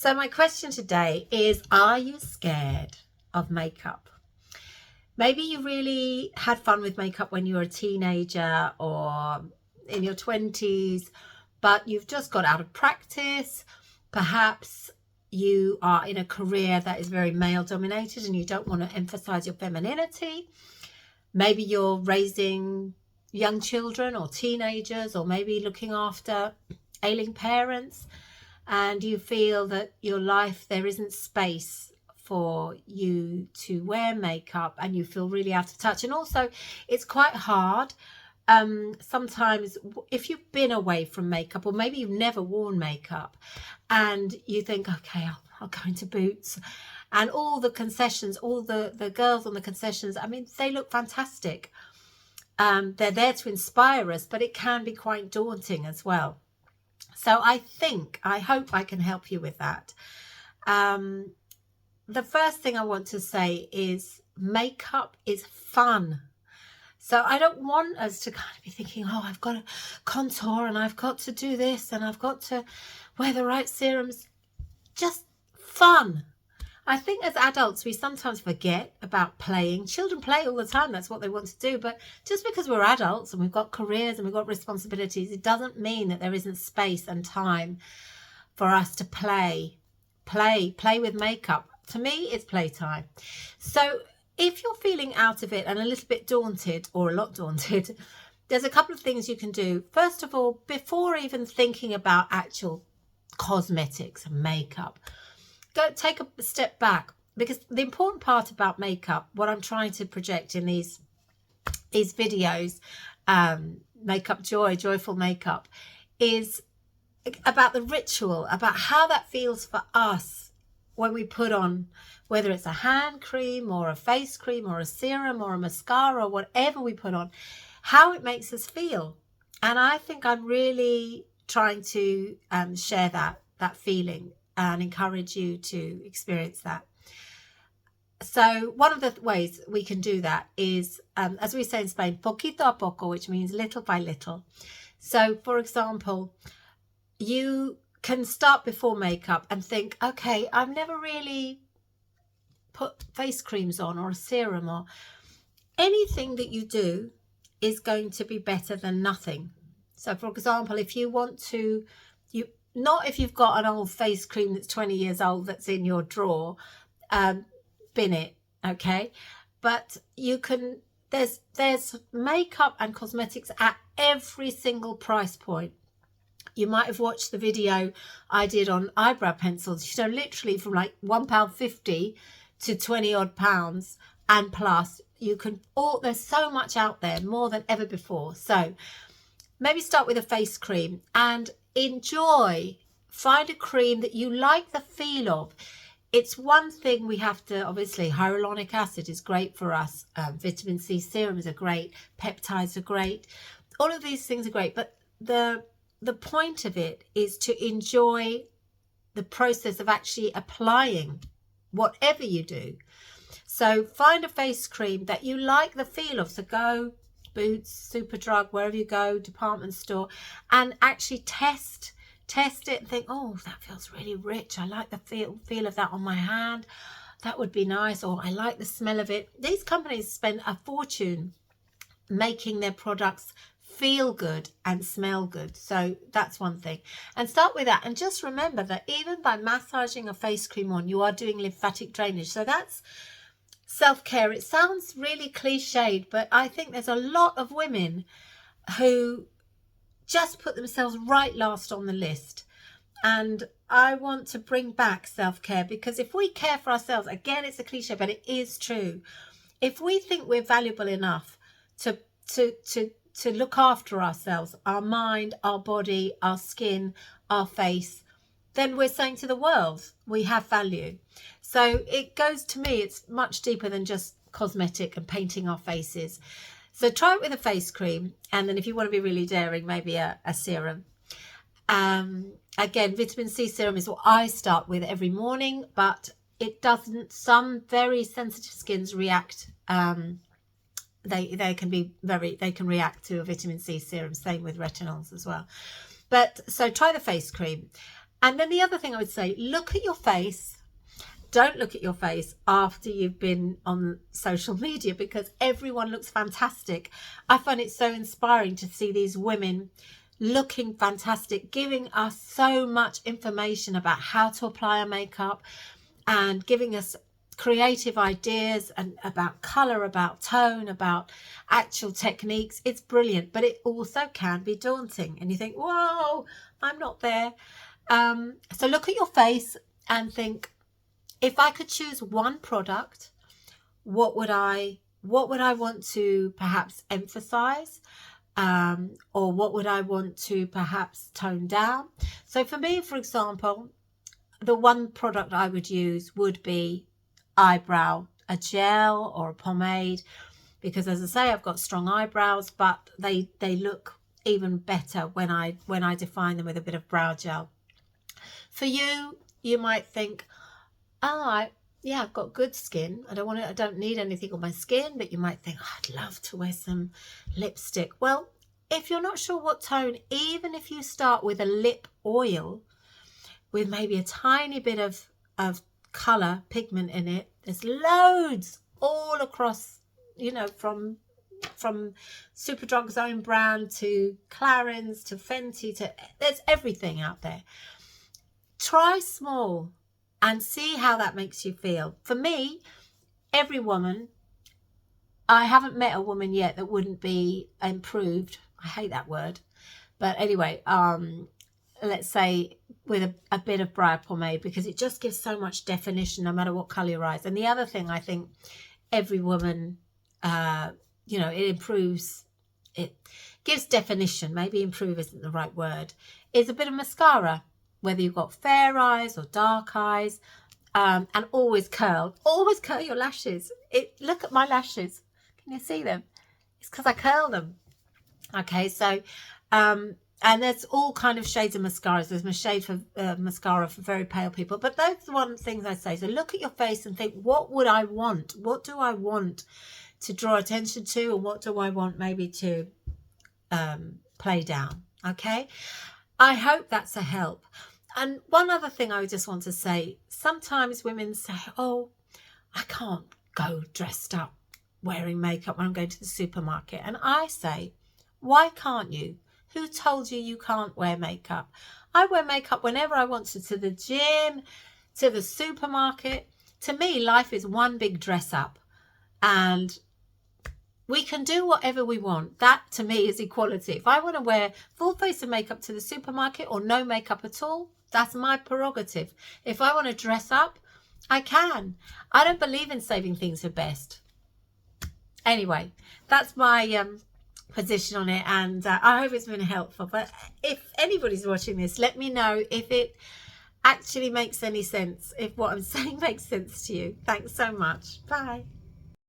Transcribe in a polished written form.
So my question today is, are you scared of makeup? Maybe you really had fun with makeup when you were a teenager or in your 20s, but you've just got out of practice. Perhaps you are in a career that is very male dominated and you don't want to emphasize your femininity. Maybe you're raising young children or teenagers, or maybe looking after ailing parents, and you feel that your life, there isn't space for you to wear makeup and you feel really out of touch. And also it's quite hard sometimes if you've been away from makeup, or maybe you've never worn makeup and you think, okay, I'll go into Boots and all the concessions, all the girls on the concessions, I mean, they look fantastic. They're there to inspire us, but it can be quite daunting as well. So I hope I can help you with that. The first thing I want to say is makeup is fun. So I don't want us to kind of be thinking, oh, I've got to contour and I've got to do this and I've got to wear the right serums. Just fun. I think as adults, we sometimes forget about playing. Children play all the time. That's what they want to do. But just because we're adults and we've got careers and we've got responsibilities, it doesn't mean that there isn't space and time for us to play with makeup. To me, it's playtime. So if you're feeling out of it and a little bit daunted, or a lot daunted, there's a couple of things you can do. First of all, before even thinking about actual cosmetics and makeup, go take a step back, because the important part about makeup, what I'm trying to project in these videos, Makeup Joy, Joyful Makeup, is about the ritual, about how that feels for us when we put on, whether it's a hand cream or a face cream or a serum or a mascara, whatever we put on, how it makes us feel. And I think I'm really trying to share that feeling and encourage you to experience that. So one of the ways we can do that is, as we say in Spain, poquito a poco, which means little by little. So for example, you can start before makeup and think, okay, I've never really put face creams on or a serum, or anything that you do is going to be better than nothing. So for example, if you want to, not if you've got an old face cream that's 20 years old that's in your drawer, bin it, okay? But you can, there's makeup and cosmetics at every single price point. You might have watched the video I did on eyebrow pencils, literally from like £1.50 to 20 odd pounds and plus. You can, there's so much out there, more than ever before. So maybe start with a face cream and enjoy. Find a cream that you like the feel of. It's one thing we have to, obviously, hyaluronic acid is great for us. Vitamin C serums are great. Peptides are great. All of these things are great. But the point of it is to enjoy the process of actually applying whatever you do. So find a face cream that you like the feel of. So go Boots, Superdrug, wherever you go, department store, and actually test it and think, oh, that feels really rich. I like the feel of that on my hand. That would be nice. Or I like the smell of it. These companies spend a fortune making their products feel good and smell good. So that's one thing. And start with that. And just remember that even by massaging a face cream on, you are doing lymphatic drainage. So that's self-care. It sounds really cliched, but I think there's a lot of women who just put themselves right last on the list. And I want to bring back self-care, because if we care for ourselves, again, it's a cliche, but it is true. If we think we're valuable enough to look after ourselves, our mind, our body, our skin, our face, then we're saying to the world we have value. So it goes, to me, it's much deeper than just cosmetic and painting our faces. So try it with a face cream, and then if you want to be really daring, maybe a serum. Again, vitamin C serum is what I start with every morning, but it doesn't, some very sensitive skins react. They can react to a vitamin C serum. Same with retinols as well. But so try the face cream. And then the other thing I would say, look at your face. Don't look at your face after you've been on social media, because everyone looks fantastic. I find it so inspiring to see these women looking fantastic, giving us so much information about how to apply our makeup and giving us creative ideas and about color, about tone, about actual techniques. It's brilliant, but it also can be daunting. And you think, whoa, I'm not there. So look at your face and think, if I could choose one product, what would I want to perhaps emphasize? Or what would I want to perhaps tone down? So for me, for example, the one product I would use would be a gel or a pomade, because as I say, I've got strong eyebrows, but they look even better when I define them with a bit of brow gel. For you, you might think, yeah, I've got good skin. I don't need anything on my skin. But you might think, I'd love to wear some lipstick. Well, if you're not sure what tone, even if you start with a lip oil with maybe a tiny bit of color pigment in it, there's loads all across, you know, from Superdrug's own brand to Clarins to Fenty there's everything out there. Try small and see how that makes you feel. For me, every woman, I haven't met a woman yet that wouldn't be improved. I hate that word. But anyway, let's say with a bit of brow pomade, because it just gives so much definition no matter what colour your eyes. And the other thing I think every woman, you know, it improves, it gives definition, maybe improve isn't the right word, is a bit of mascara. Whether you've got fair eyes or dark eyes, and always curl your lashes. Look at my lashes. Can you see them? It's because I curl them. Okay, so, and there's all kind of shades of mascaras. There's a shade for mascara for very pale people. But those are one of the things I say. So look at your face and think, what would I want? What do I want to draw attention to? And what do I want maybe to play down? Okay, I hope that's a help. And one other thing I just want to say, sometimes women say, oh, I can't go dressed up wearing makeup when I'm going to the supermarket. And I say, why can't you? Who told you you can't wear makeup? I wear makeup whenever I want to the gym, to the supermarket. To me, life is one big dress up. And we can do whatever we want. That, to me, is equality. If I want to wear full face of makeup to the supermarket or no makeup at all, that's my prerogative. If I want to dress up, I can. I don't believe in saving things for best. Anyway, that's my position on it, and I hope it's been helpful. But if anybody's watching this, let me know if it actually makes any sense, if what I'm saying makes sense to you. Thanks so much. Bye.